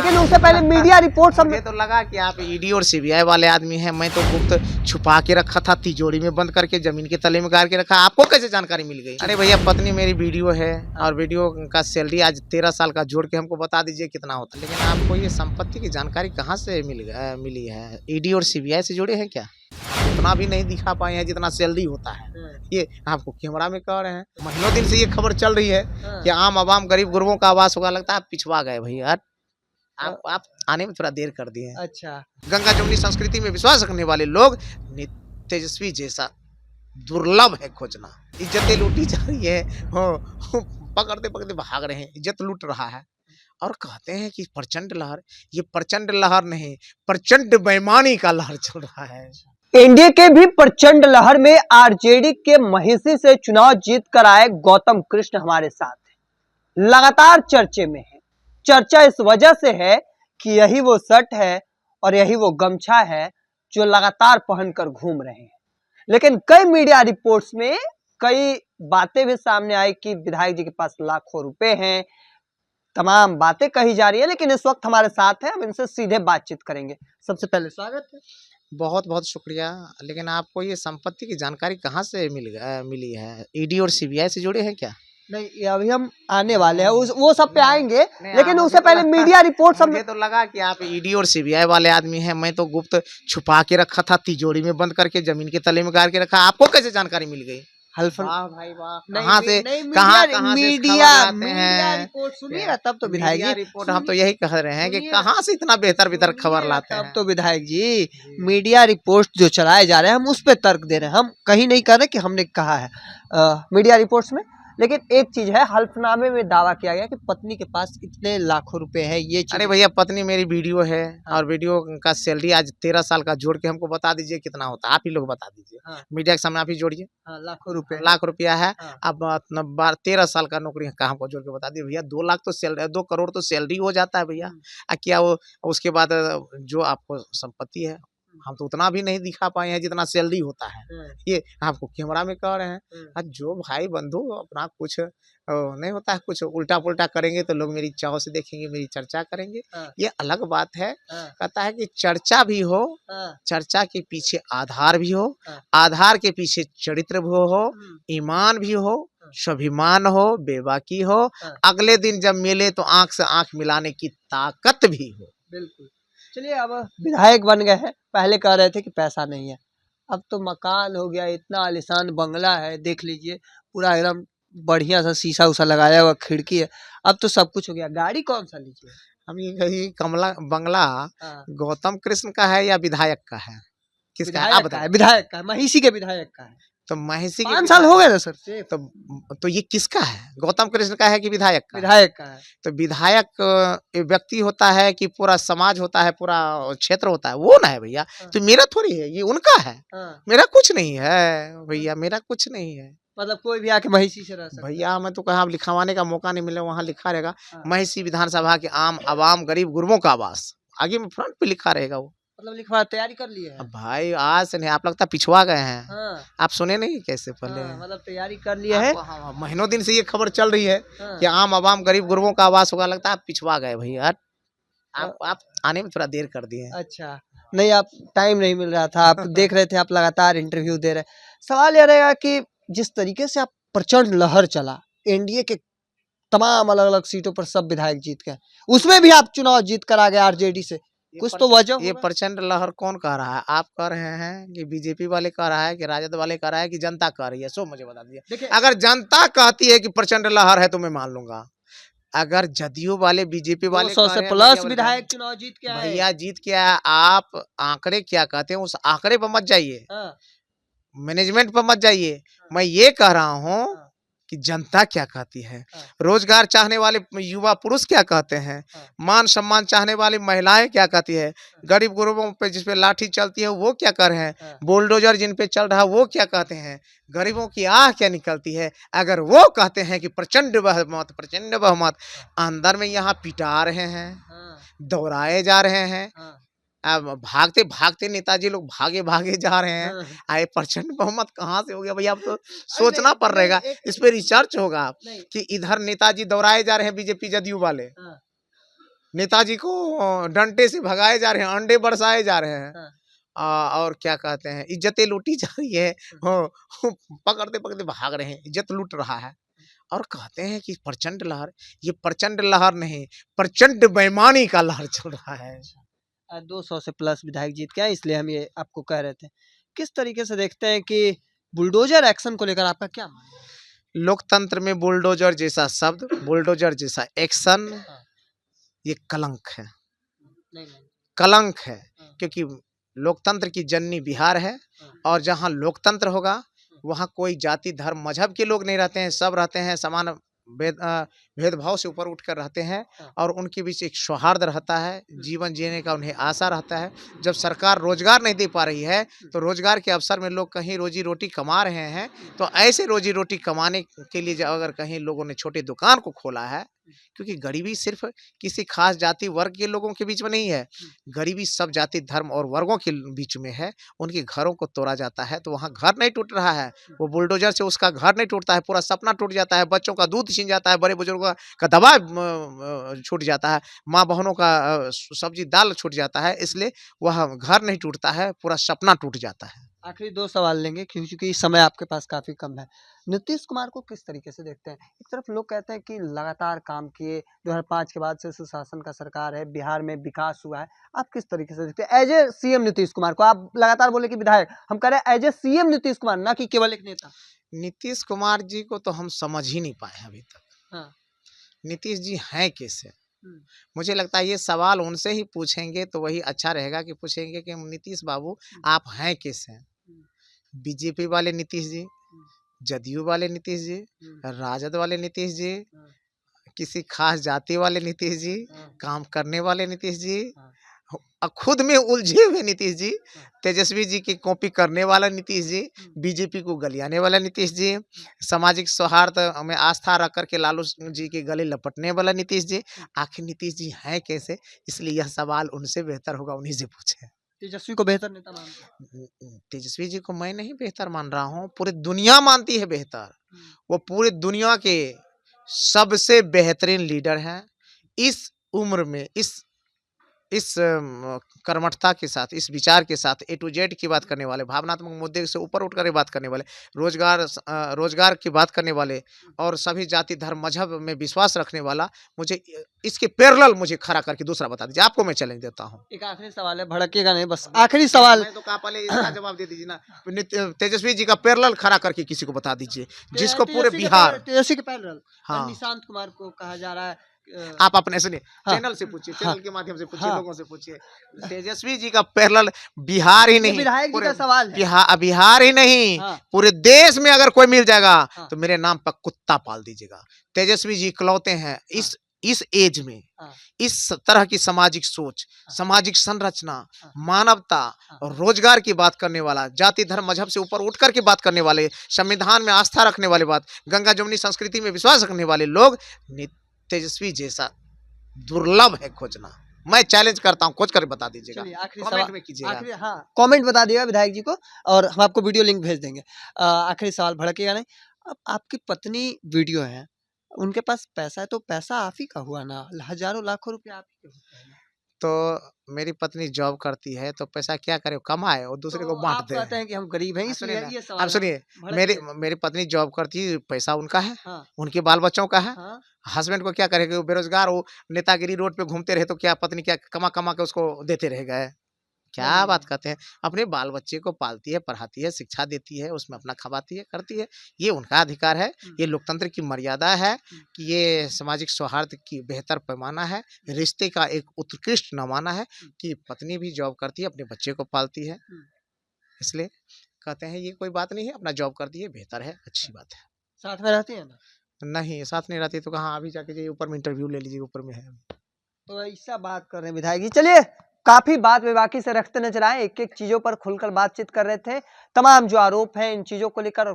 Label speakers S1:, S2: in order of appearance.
S1: लेकिन उससे पहले मीडिया रिपोर्ट सब
S2: मुझे तो लगा कि आप ईडी और सीबीआई वाले आदमी हैं। मैं तो गुप्त छुपा के रखा था, तिजोरी में बंद करके जमीन के तले में गाड़ के रखा। आपको कैसे जानकारी मिल गई? अरे भैया, पत्नी मेरी वीडियो है और वीडियो का सैलरी आज 13 साल का जोड़ के हमको बता दीजिए कितना होता है। लेकिन आपको ये संपत्ति की जानकारी कहाँ से मिली है? ईडी और सीबीआई से जुड़े हैं क्या? उतना भी नहीं दिखा पाए हैं जितना सैलरी होता है। ये आपको कैमरा में कह रहे हैं। महीनों दिन से ये खबर चल रही है कि आम आवाम गरीब गुरबों का आवास होगा। लगता है आप पिछवा गए भैया। आप आने में थोड़ा देर कर दिए।
S1: अच्छा,
S2: गंगा जमुनी संस्कृति में विश्वास रखने वाले लोग तेजस्वी जैसा दुर्लभ है खोजना। इज्जतें लूटी जा रही है, पकड़ते पकड़ते भाग रहे हैं, इज्जत लूट रहा है और कहते हैं कि प्रचंड लहर। ये प्रचंड लहर नहीं, प्रचंड बेईमानी का लहर चल रहा है।
S1: एनडीए के भी प्रचंड लहर में आरजेडी के महिषी से चुनाव जीत कर आए गौतम कृष्ण हमारे साथ हैं। लगातार चर्चे में है। चर्चा इस वजह से है कि यही वो शर्ट है और यही वो गमछा है जो लगातार पहनकर घूम रहे हैं। लेकिन कई मीडिया रिपोर्ट्स में कई बातें भी सामने आई कि विधायक जी के पास लाखों रुपए हैं। तमाम बातें कही जा रही है, लेकिन इस वक्त हमारे साथ है, हम इनसे सीधे बातचीत करेंगे। सबसे पहले स्वागत है।
S2: बहुत बहुत शुक्रिया। लेकिन आपको ये संपत्ति की जानकारी कहाँ से मिली है? ईडी और सीबीआई से जुड़े हैं क्या?
S1: नहीं, ये अभी हम आने वाले हैं, वो सब पे आएंगे। लेकिन उससे पहले मीडिया रिपोर्ट सब।
S2: मुझे तो लगा कि आप ईडी और सीबीआई वाले आदमी हैं। मैं तो गुप्त छुपा के रखा था, तिजोरी में बंद करके जमीन के तले में गाड़ के रखा। आपको कैसे जानकारी मिल गई?
S1: वाह भाई वाह।
S2: कहाँ से
S1: मीडिया रिपोर्ट सुनिए ना, तब तो विधायक जी
S2: रिपोर्ट। हम तो यही कह रहे हैं कि कहाँ से इतना बेहतर खबर लाते हैं।
S1: तब तो विधायक जी मीडिया रिपोर्ट जो चलाए जा रहे हैं, हम उस पे तर्क दे रहे हैं। हम कहीं नहीं कर रहे कि हमने कहा है मीडिया रिपोर्ट्स में। लेकिन एक चीज है, हल्फनामे में दावा किया गया कि पत्नी के पास इतने लाखों रुपए है। ये
S2: अरे भैया, पत्नी मेरी वीडियो है और वीडियो का सैलरी आज 13 साल का जोड़ के हमको बता दीजिए कितना होता है। आप ही लोग बता दीजिए। मीडिया के सामने आप ही जोड़िए।
S1: लाखों रुपए,
S2: लाख रुपया है। अब 13 साल का नौकरी का हमको जोड़ के बता दिए भैया। 2 लाख तो सैलरी, 2 करोड़ तो सैलरी हो जाता है भैया। क्या वो उसके बाद जो आपको संपत्ति है, हम तो उतना भी नहीं दिखा पाए हैं जितना सैलरी होता है। ये आपको कैमरा में कह रहे हैं। जो भाई बंधु अपना कुछ नहीं होता है, कुछ उल्टा पुल्टा करेंगे तो लोग मेरी चाव से देखेंगे, मेरी चर्चा करेंगे। ये अलग बात है। कहता है कि चर्चा भी हो, चर्चा के पीछे आधार भी हो, आधार के पीछे चरित्र भी हो, ईमान भी हो, स्वाभिमान हो, बेबाकी हो। अगले दिन जब मिले तो आंख से आंख मिलाने की ताकत भी हो।
S1: बिल्कुल। चलिए, अब विधायक बन गए हैं। पहले कह रहे थे कि पैसा नहीं है, अब तो मकान हो गया, इतना आलीशान बंगला है, देख लीजिए, पूरा एकदम बढ़िया सा शीशा उसा लगाया हुआ, खिड़की है। अब तो सब कुछ हो गया। गाड़ी कौन सा लीजिए?
S2: हम ये कमला बंगला गौतम कृष्ण का है या विधायक का है? किसका है आप बताइए।
S1: विधायक का है, महिषी के विधायक का है।
S2: तो महिषी
S1: 5 साल हो गए ना सर से।
S2: तो ये किसका है? गौतम कृष्ण का है कि विधायक का?
S1: विधायक का है।
S2: तो विधायक व्यक्ति होता है कि पूरा समाज होता है, पूरा क्षेत्र होता है, वो ना है भैया। तो मेरा थोड़ी है, ये उनका है। मेरा कुछ नहीं है भैया, मेरा कुछ नहीं है।
S1: मतलब कोई भी आके महिषी से रह सकता है।
S2: भैया मैं तो कहा, लिखवाने का मौका नहीं मिले, वहाँ लिखा रहेगा महिषी विधानसभा के आम आवाम गरीब गुरबों का आवास। आगे में फ्रंट पे लिखा रहेगा वो।
S1: मतलब लिखवा तैयारी कर लिए है
S2: भाई? आज से नहीं, आप लगता पिछवा गए हैं। आप सुने नहीं कैसे पहले?
S1: मतलब तैयारी कर लिए है।
S2: महीनों दिन से ये खबर चल रही है कि आम आवाम गरीब गुरबों का आवास होगा। लगता है आप पिछवा गए भैया। आप आने में थोड़ा देर कर दिए।
S1: अच्छा, नहीं, आप टाइम नहीं मिल रहा था, आप देख रहे थे, आप लगातार इंटरव्यू दे रहे। सवाल यह रहेगा कि जिस तरीके से आप प्रचंड लहर चला, एनडीए के तमाम अलग अलग सीटों पर सब विधायक जीत गए, उसमें भी आप चुनाव जीत कर आ गए आरजेडी से, कुछ तो वजह।
S2: ये प्रचंड लहर कौन कह रहा है? आप कह रहे हैं कि बीजेपी वाले कह रहा है कि राजद वाले कह रहा है कि जनता कह रही है? सो मुझे बता दीजिए। अगर जनता कहती है कि प्रचंड लहर है तो मैं मान लूंगा। अगर जदयू वाले, बीजेपी वाले
S1: 200 से प्लस विधायक चुनाव जीत के आए
S2: भैया, जीत के आया। आप आंकड़े क्या कहते हैं, उस आंकड़े पर मत जाइए, मैनेजमेंट पर मत जाइए। मैं ये कह रहा हूँ कि जनता क्या कहती है, रोजगार चाहने वाले युवा पुरुष क्या कहते हैं, मान सम्मान चाहने वाली महिलाएं क्या कहती है, गरीब गुरबों पे जिस पे लाठी चलती है वो क्या कर रहे हैं, बुलडोजर जिन पे चल रहा है वो क्या कहते हैं, गरीबों की आह क्या निकलती है। अगर वो कहते हैं कि प्रचंड बहुमत, प्रचंड बहुमत, अंदर में यहाँ पिटा रहे हैं, दौड़ाए जा रहे हैं। अब भागते भागते नेताजी लोग भागे भागे जा रहे हैं। आए प्रचंड बहुमत कहाँ से हो गया भैया? अब तो सोचना पड़ रहेगा, इस पे रिसर्च होगा कि इधर नेताजी दौड़ाए जा रहे हैं बीजेपी जदयू वाले, नेताजी को डंडे से भगाए जा रहे हैं, अंडे बरसाए जा रहे हैं।
S1: हाँ।
S2: और क्या कहते हैं, इज्जतें लूटी जा रही है। पकड़ते पकड़ते भाग रहे हैं, इज्जत लूट रहा है। और कहते हैं कि प्रचंड लहर, ये प्रचंड लहर नहीं, प्रचंड बेईमानी का लहर चल रहा है।
S1: 200 से प्लस विधायक जीत के आए, इसलिए हम ये आपको कह रहे थे। किस तरीके से देखते हैं कि बुलडोजर एक्शन को लेकर आपका क्या मानना है?
S2: लोकतंत्र में बुलडोजर जैसा शब्द, बुलडोजर जैसा एक्शन, ये कलंक है,
S1: नहीं।
S2: कलंक है।
S1: हाँ।
S2: क्योंकि लोकतंत्र की जननी बिहार है, और जहाँ लोकतंत्र होगा वहाँ कोई जाति धर्म मजहब के लोग नहीं रहते हैं, सब रहते हैं समान भेदभाव से ऊपर उठकर रहते हैं, और उनके बीच एक सौहार्द रहता है, जीवन जीने का उन्हें आशा रहता है। जब सरकार रोजगार नहीं दे पा रही है, तो रोजगार के अवसर में लोग कहीं रोजी रोटी कमा रहे हैं, तो ऐसे रोजी रोटी कमाने के लिए अगर कहीं लोगों ने छोटी दुकान को खोला है, क्योंकि गरीबी सिर्फ किसी खास जाति वर्ग के लोगों के बीच में नहीं है, गरीबी सब जाति धर्म और वर्गों के बीच में है। उनके घरों को तोड़ा जाता है, तो वहाँ घर नहीं टूट रहा है, वो बुलडोजर से उसका घर नहीं टूटता है, पूरा सपना टूट जाता है, बच्चों का दूध छीन जाता है, बड़े बुजुर्गों का दवा छूट जाता है, माँ बहनों का सब्जी दाल छूट जाता है। इसलिए वह घर नहीं टूटता है, पूरा सपना टूट जाता है।
S1: आखिरी 2 सवाल लेंगे क्योंकि समय आपके पास काफी कम है। नीतीश कुमार को किस तरीके से देखते हैं? एक तरफ लोग कहते हैं कि लगातार काम किए, 2005 के बाद से सुशासन का सरकार है, बिहार में विकास हुआ है। आप किस तरीके से देखते हैं as a CM Nitish Kumar को? आप लगातार बोले कि विधायक, हम कह रहे हैं as a CM Nitish Kumar, ना कि केवल एक नेता।
S2: नीतीश कुमार जी को तो हम समझ ही नहीं पाए अभी तक।
S1: हाँ।
S2: नीतीश जी हैं कैसे? मुझे लगता है ये सवाल उनसे ही पूछेंगे तो वही अच्छा रहेगा, कि पूछेंगे कि नीतीश बाबू आप हैं कैसे? बीजेपी वाले नीतीश जी, जदयू वाले नीतीश जी, राजद वाले नीतीश जी, किसी खास जाति वाले नीतीश जी, काम करने वाले नीतीश जी, खुद में उलझे हुए नीतीश जी, तेजस्वी जी की कॉपी करने वाला नीतीश जी, बीजेपी को गलियाने वाला नीतीश जी, सामाजिक सौहार्द में आस्था रख करके लालू जी के गले लपटने वाला नीतीश जी। आखिर नीतीश जी हैं कैसे? इसलिए यह सवाल उनसे बेहतर होगा, उन्हीं से पूछे।
S1: तेजस्वी को बेहतर नेता मानते हैं?
S2: तेजस्वी जी को मैं नहीं बेहतर मान रहा हूँ, पूरी दुनिया मानती है बेहतर। वो पूरी दुनिया के सबसे बेहतरीन लीडर हैं। इस उम्र में इस कर्मठता के साथ, इस विचार के साथ, ए टू जेड की बात करने वाले, भावनात्मक मुद्दे से ऊपर उठकर बात करने वाले, रोजगार की बात करने वाले, और सभी जाति धर्म मजहब में विश्वास रखने वाला, मुझे इसके पैरेलल मुझे खड़ा करके दूसरा बता दीजिए। आपको मैं चैलेंज देता हूँ।
S1: एक आखिरी सवाल है, भड़केगा नहीं, बस आखिरी सवाल।
S2: मैं तो कहा पहले इसका जवाब दे दीजिए ना। तेजस्वी जी का पैरेलल खड़ा करके किसी को बता दीजिए, जिसको पूरे बिहार।
S1: तेजस्वी के पैरेलल
S2: हाँ।
S1: निशांत कुमार को कहा जा रहा है।
S2: आप अपने सुनिए,
S1: हाँ।
S2: चैनल से पूछिए, चैनल के माध्यम से पूछिए,
S1: हाँ।
S2: लोगों से पूछिए। तेजस्वी जी का पैरेलल बिहार ही नहीं,
S1: विधायक जी का सवाल है।
S2: बिहार ही नहीं,
S1: हाँ।
S2: पूरे देश में अगर कोई मिल जाएगा,
S1: हाँ।
S2: तो मेरे नाम पर कुत्ता पाल दीजिएगा। तेजस्वी जी इकलौते हैं इस एज में, इस तरह की सामाजिक सोच, सामाजिक संरचना, मानवता और रोजगार की बात करने वाला, जाति धर्म मजहब से ऊपर उठ करके बात करने वाले, संविधान में आस्था रखने वाले, बात गंगा जमुनी संस्कृति में विश्वास रखने वाले लोग, तेजस्वी जैसा दुर्लभ है खोजना। मैं चैलेंज करता हूं, खोज कर बता दीजिएगा, कमेंट में कीजिएगा।
S1: हाँ, कमेंट बता दिएगा विधायक जी को, और हम आपको वीडियो लिंक भेज देंगे। आखिरी सवाल, भड़केगा नहीं। अब आपकी पत्नी वीडियो है, उनके पास पैसा है, तो पैसा आप ही का हुआ ना, हजारों लाखों रुपए आप ही के होते हैं।
S2: तो मेरी पत्नी जॉब करती है, तो पैसा क्या करे, कमाए और दूसरे को बांट दे।
S1: आप कहते हैं कि हम गरीब हैं, इसलिए ये सवाल।
S2: आप सुनिए, मेरी पत्नी जॉब करती है, पैसा उनका है।
S1: हाँ।
S2: उनके बाल बच्चों का है।
S1: हाँ।
S2: हस्बैंड को क्या करेगा, वो बेरोजगार हो, नेतागिरी रोड पे घूमते रहे, तो क्या पत्नी क्या कमा कमा के उसको देते रह गए? क्या बात करते हैं? अपने बाल बच्चे को पालती है, पढ़ाती है, शिक्षा देती है, उसमें अपना खवाती है, करती है, ये उनका अधिकार है। ये लोकतंत्र की मर्यादा है कि ये सामाजिक सौहार्द की बेहतर पैमाना है, रिश्ते का एक उत्कृष्ट नमूना है कि पत्नी भी जॉब करती है, अपने बच्चे को पालती है। इसलिए कहते हैं ये कोई बात नहीं है, अपना जॉब करती है, बेहतर है, अच्छी बात है।
S1: साथ में रहती है ना?
S2: नहीं, साथ नहीं रहती तो कहाँ, अभी जाके जाइए ऊपर में इंटरव्यू ले लीजिए, ऊपर में है।
S1: तो ऐसा बात कर रहे हैं विधायक जी। चलिए, काफी बात बेबाकी से रखते नजर आए, एक एक चीजों पर खुलकर बातचीत कर रहे थे, तमाम जो आरोप हैं इन चीजों को लेकर, और